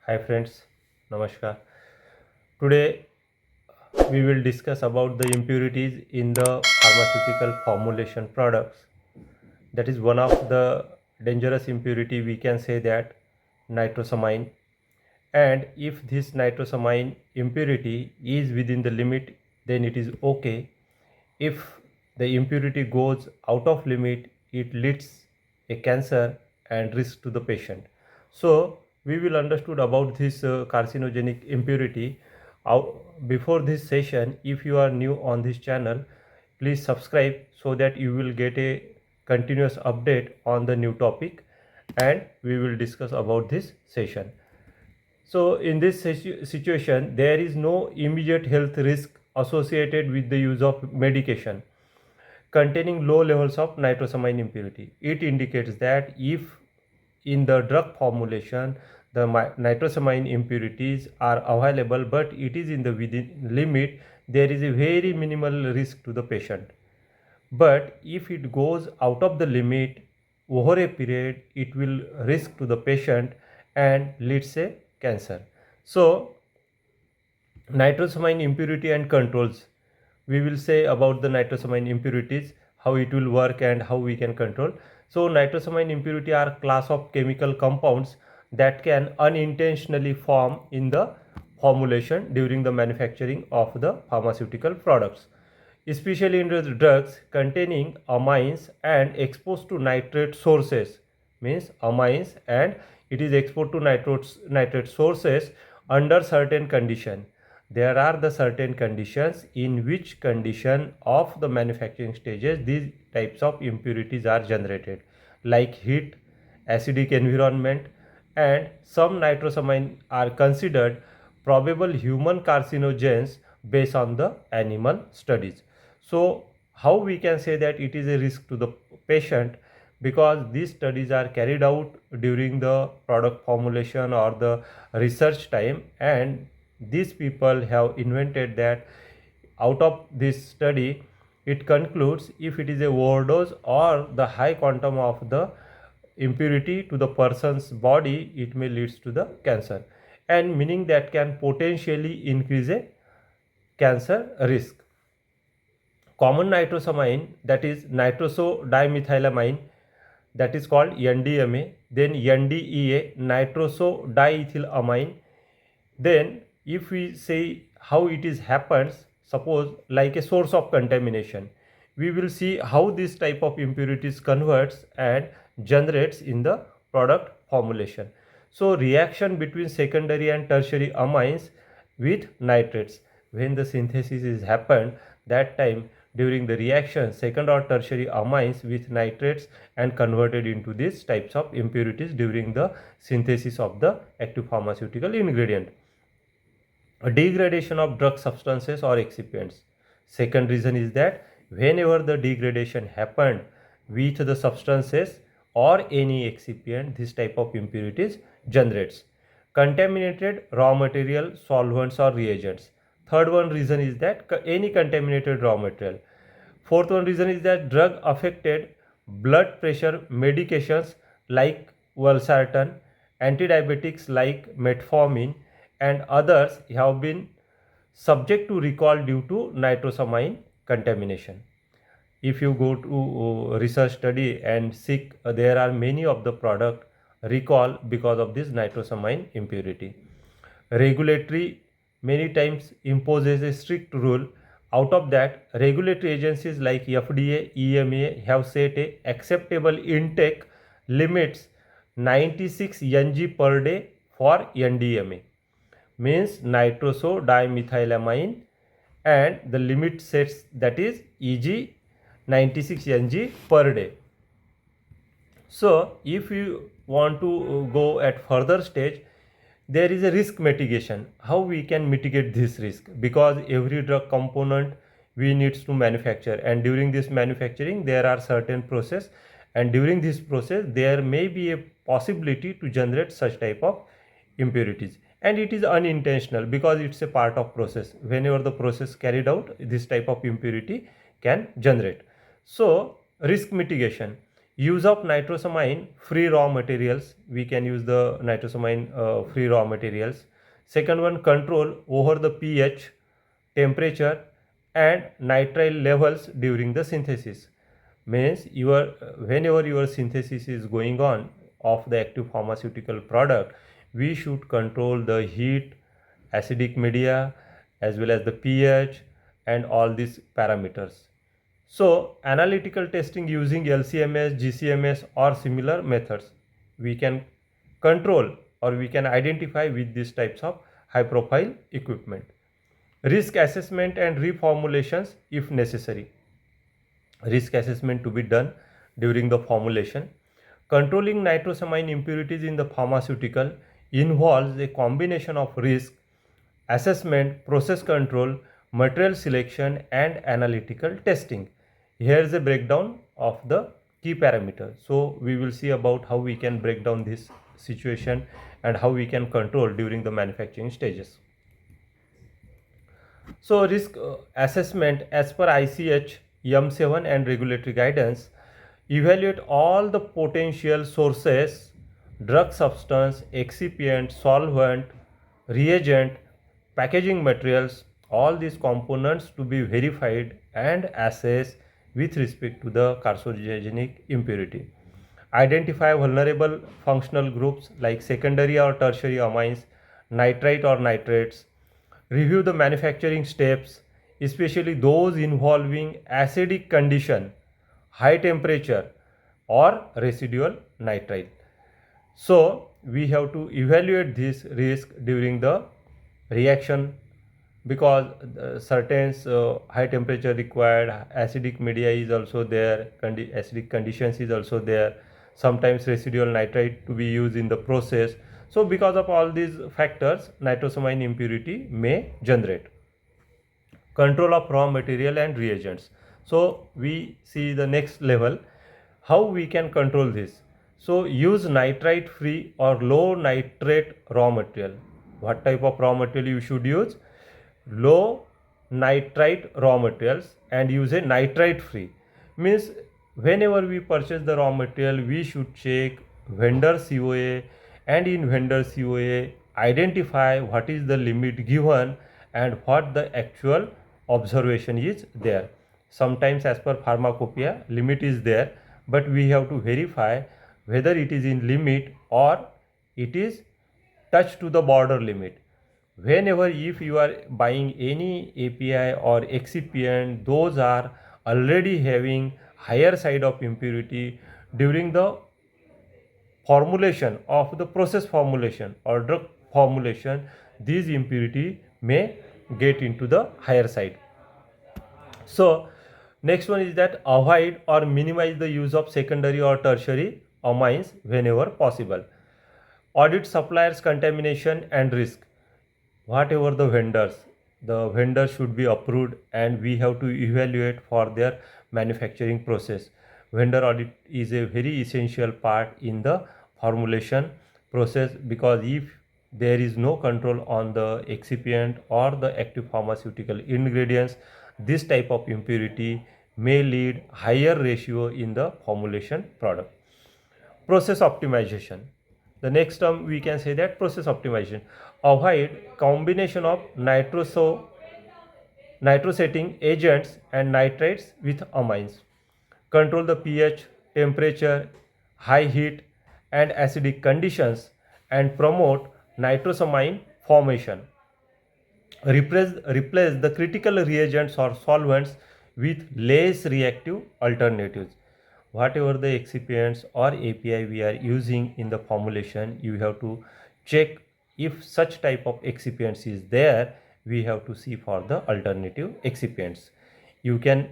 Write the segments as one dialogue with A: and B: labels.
A: Hi friends, Namaskar. Today we will discuss about the impurities in the pharmaceutical formulation products. That is one of the dangerous impurity, we can say that nitrosamine. And if this nitrosamine impurity is within the limit, then it is okay. If the impurity goes out of limit, it leads a cancer and risk to the patient. So we will understood about this carcinogenic impurity. Before this session, if you are new on this channel, please subscribe so that you will get a continuous update on the new topic, and we will discuss about this session. So in this situation, there is no immediate health risk associated with the use of medication containing low levels of nitrosamine impurity. It indicates that if in the drug formulation the nitrosamine impurities are available but it is in the within limit, there is a very minimal risk to the patient. But if it goes out of the limit over a period, it will risk to the patient and leads a cancer. So nitrosamine impurity and controls, we will say about the nitrosamine impurities, how it will work and how we can control. So nitrosamine impurity are class of chemical compounds that can unintentionally form in the formulation during the manufacturing of the pharmaceutical products, especially in the drugs containing amines and exposed to nitrate sources. Means amines and it is exposed to nitrate sources under certain condition. There are the certain conditions in which condition of the manufacturing stages these types of impurities are generated, like heat, acidic environment, and some nitrosamine are considered probable human carcinogens based on the animal studies. So how we can say that it is a risk to the patient? Because these studies are carried out during the product formulation or the research time, and these people have invented that out of this study it concludes if it is a overdose or the high quantum of the impurity to the person's body, it may leads to the cancer, and meaning that can potentially increase a cancer risk. Common nitrosamine, that is nitrosodimethylamine, that is called NDMA, then NDEA, nitrosodiethylamine. Then if we say how it is happens, suppose like a source of contamination, we will see how this type of impurities converts and generates in the product formulation. So reaction between secondary and tertiary amines with nitrates, when the synthesis is happened, that time during the reaction second or tertiary amines with nitrates and converted into these types of impurities during the synthesis of the active pharmaceutical ingredient. A degradation of drug substances or excipients. Second reason is that whenever the degradation happened with the substances or any excipient, this type of impurities generates. Contaminated raw material, solvents or reagents. Third one reason is that any contaminated raw material. Fourth one reason is that drug affected blood pressure medications like valsartan, antidiabetics like metformin, and others have been subject to recall due to nitrosamine contamination. If you go to research study and seek, there are many of the product recall because of this nitrosamine impurity. Regulatory many times imposes a strict rule. Out of that, regulatory agencies like FDA, EMA have set a acceptable intake limits 96 ng per day for NDMA, means nitrosodimethylamine, and the limit sets that is EG 96 ng per day. So if you want to go at further stage, there is a risk mitigation. How we can mitigate this risk? Because every drug component we needs to manufacture, and during this manufacturing there are certain process, and during this process there may be a possibility to generate such type of impurities, and it is unintentional because it's a part of process. Whenever the process carried out, this type of impurity can generate. So risk mitigation, Use of nitrosamine free raw materials. We can use the nitrosamine free raw materials. Second one, control over the pH, temperature and nitrile levels during the synthesis. Means your whenever your synthesis is going on of the active pharmaceutical product, we should control the heat, acidic media as well as the pH and all these parameters. So, analytical testing using LCMS, GCMS or similar methods, we can control or we can identify with these types of high profile equipment. Risk assessment and reformulations if necessary. Risk assessment to be done during the formulation. Controlling nitrosamine impurities in the pharmaceutical involves a combination of risk assessment, process control, material selection and analytical testing. Here is a breakdown of the key parameters. So we will see about how we can break down this situation and how we can control during the manufacturing stages. So risk assessment as per ICH M7 and regulatory guidance, evaluate all the potential sources, drug substance, excipient, solvent, reagent, packaging materials, all these components to be verified and assessed with respect to the carcinogenic impurity. Identify vulnerable functional groups like secondary or tertiary amines, nitrite or nitrates. Review the manufacturing steps, especially those involving acidic condition, high temperature or residual nitrite. So we have to evaluate this risk during the reaction because certain high temperature required, acidic media is also there, acidic conditions is also there, sometimes residual nitrite to be used in the process. So because of all these factors, nitrosamine impurity may generate. Control of raw material and reagents. So we see the next level, how we can control this. So use nitrite free or low nitrate raw material. What type of raw material you should use? Low nitrite raw materials and use a nitrite free. Means whenever we purchase the raw material, we should check vendor COA, and in vendor COA identify what is the limit given and what the actual observation is there. Sometimes as per pharmacopoeia limit is there, but we have to verify whether it is in limit or it is touch to the border limit. Whenever if you are buying any API or excipient, those are already having higher side of impurity, during the formulation of the process formulation or drug formulation, these impurity may get into the higher side. So next one is that avoid or minimize the use of secondary or tertiary amines whenever possible. Audit suppliers contamination and risk. Whatever the vendors should be approved and we have to evaluate for their manufacturing process. Vendor audit is a very essential part in the formulation process, because if there is no control on the excipient or the active pharmaceutical ingredients, this type of impurity may lead higher ratio in the formulation product. Process optimization. The next term we can say that process optimization. Avoid combination of nitrosating agents and nitrates with amines. Control the pH, temperature, high heat and acidic conditions and promote nitrosamine formation. Replace the critical reagents or solvents with less reactive alternatives. Whatever the excipients or API we are using in the formulation, you have to check if such type of excipients is there. We have to see for the alternative excipients. You can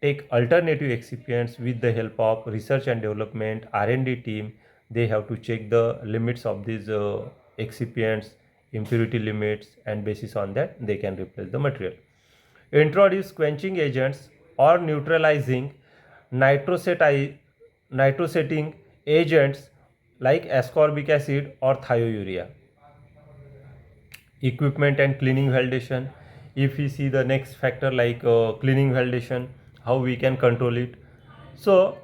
A: take alternative excipients with the help of research and development R&D team. They have to check the limits of these excipients, impurity limits, and basis on that they can replace the material. Introduce quenching agents or neutralizing nitrosating agents like ascorbic acid or thiourea. Equipment and cleaning validation. If we see the next factor like cleaning validation, how we can control it. So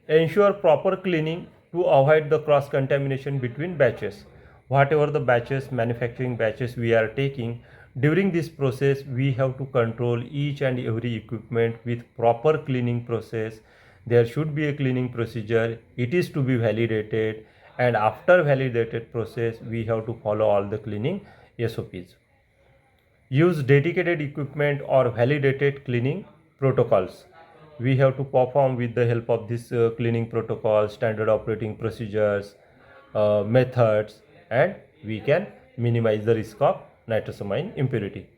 A: Ensure proper cleaning to avoid the cross contamination between batches. Whatever the batches, manufacturing batches we are taking, during this process we have to control each and every equipment with proper cleaning process. There should be a cleaning procedure, it is to be validated, and after validated process we have to follow all the cleaning SOPs. Use dedicated equipment or validated cleaning protocols. We have to perform with the help of this cleaning protocol, standard operating procedures, methods, and we can minimize the risk of nitrosamine impurity.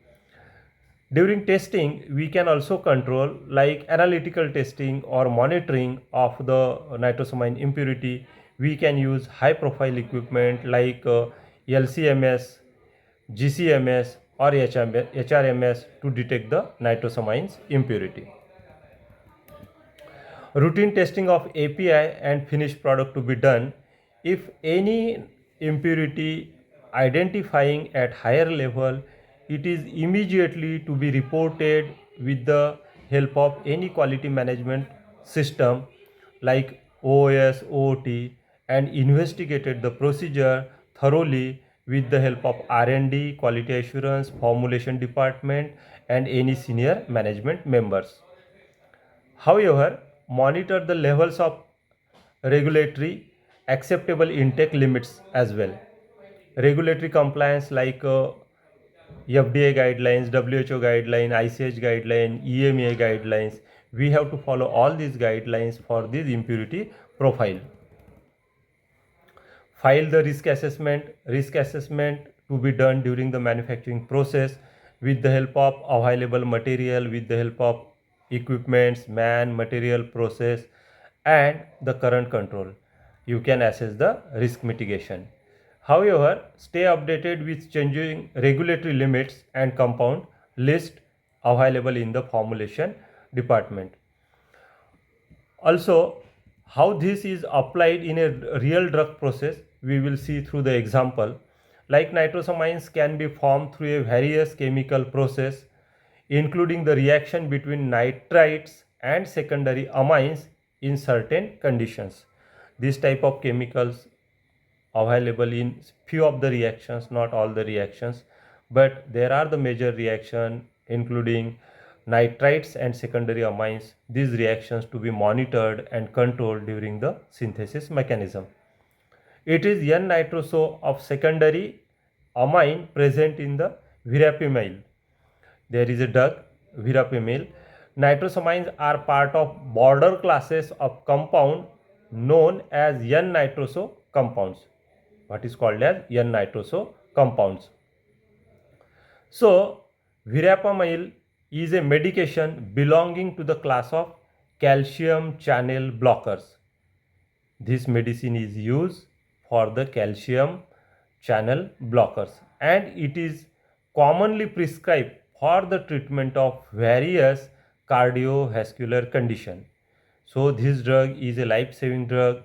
A: During testing, we can also control like analytical testing or monitoring of the nitrosamine impurity. We can use high profile equipment like LCMS, GCMS or HRMS to detect the nitrosamines impurity. Routine testing of API and finished product to be done. If any impurity identifying at higher level, it is immediately to be reported with the help of any quality management system like OS, OOT, and investigated the procedure thoroughly with the help of R&D, quality assurance, formulation department, and any senior management members. However, monitor the levels of regulatory acceptable intake limits as well. Regulatory compliance like FDA guidelines, WHO guideline, ICH guideline, EMA guidelines. We have to follow all these guidelines for this impurity profile. File the risk assessment to be done during the manufacturing process with the help of available material, with the help of equipments, man, material, process, and the current control. You can assess the risk mitigation. However, stay updated with changing regulatory limits and compound list available in the formulation department. Also, how this is applied in a real drug process, we will see through the example. Like nitrosamines can be formed through a various chemical process, including the reaction between nitrites and secondary amines in certain conditions. This type of chemicals available in few of the reactions, not all the reactions, but there are the major reaction including nitrites and secondary amines. These reactions to be monitored and controlled during the synthesis mechanism. It is N-nitroso of secondary amine present in the verapamil. There is a drug verapamil. Nitrosamines are part of border classes of compound known as N-nitroso compounds. What is called as N-nitroso compounds. So, verapamil is a medication belonging to the class of calcium channel blockers. This medicine is used for the calcium channel blockers and it is commonly prescribed for the treatment of various cardiovascular condition. So this drug is a life-saving drug,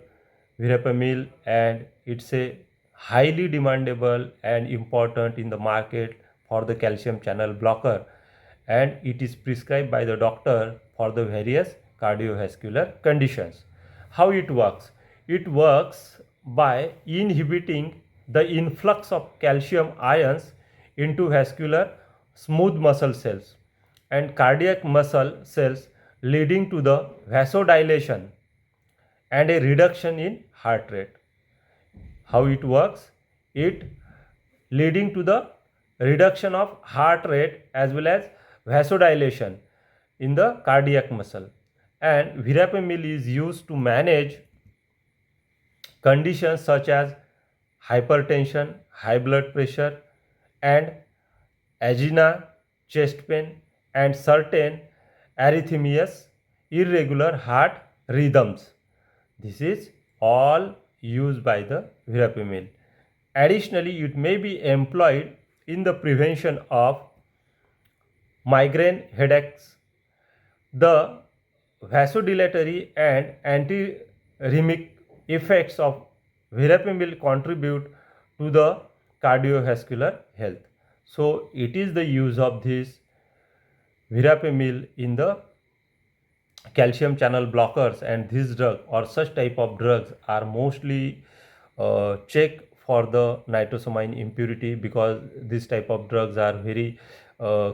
A: verapamil, and it's a highly demandable and important in the market for the calcium channel blocker, and it is prescribed by the doctor for the various cardiovascular conditions. How it works? It works by inhibiting the influx of calcium ions into vascular smooth muscle cells and cardiac muscle cells, leading to the vasodilation and a reduction in heart rate. How it works? It leading to the reduction of heart rate as well as vasodilation in the cardiac muscle. And verapamil is used to manage conditions such as hypertension, high blood pressure, and angina, chest pain, and certain arrhythmias, irregular heart rhythms. This is all used by the verapamil. Additionally, it may be employed in the prevention of migraine headaches. The vasodilatory and antiarrhythmic effects of verapamil contribute to the cardiovascular health. So, it is the use of this verapamil in the calcium channel blockers and this drug or such type of drugs are mostly checked for the nitrosamine impurity, because this type of drugs are very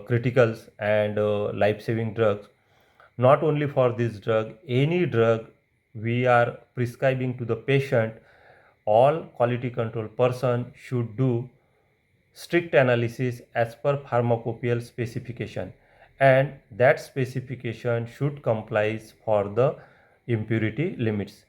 A: critical and life-saving drugs. Not only for this drug, any drug we are prescribing to the patient, all quality control person should do strict analysis as per pharmacopoeial specification, and that specification should comply for the impurity limits.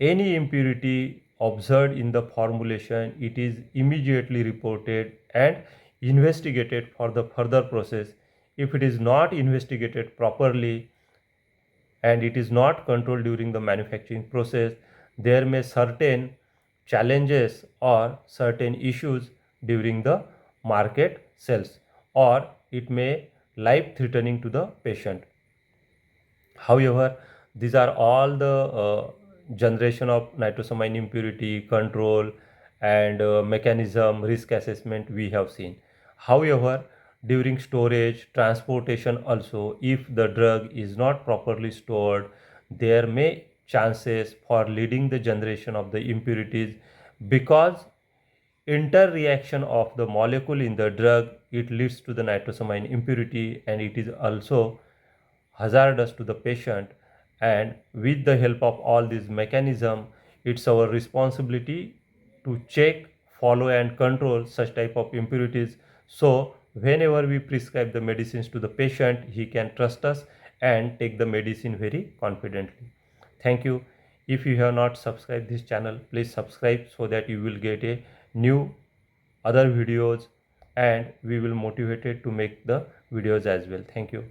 A: Any impurity observed in the formulation, it is immediately reported and investigated for the further process. If it is not investigated properly and it is not controlled during the manufacturing process, there may certain challenges or certain issues during the market sales, or it may life threatening to the patient. However, these are all the generation of nitrosamine impurity control and mechanism risk assessment we have seen. However, during storage, transportation also, if the drug is not properly stored, there may chances for leading the generation of the impurities, because interreaction of the molecule in the drug, it leads to the nitrosamine impurity, and it is also hazardous to the patient. And with the help of all these mechanism, it's our responsibility to check, follow and control such type of impurities, so whenever we prescribe the medicines to the patient, he can trust us and take the medicine very confidently. Thank you. If you have not subscribed this channel, please subscribe so that you will get a new other videos, and we will motivated to make the videos as well. Thank you.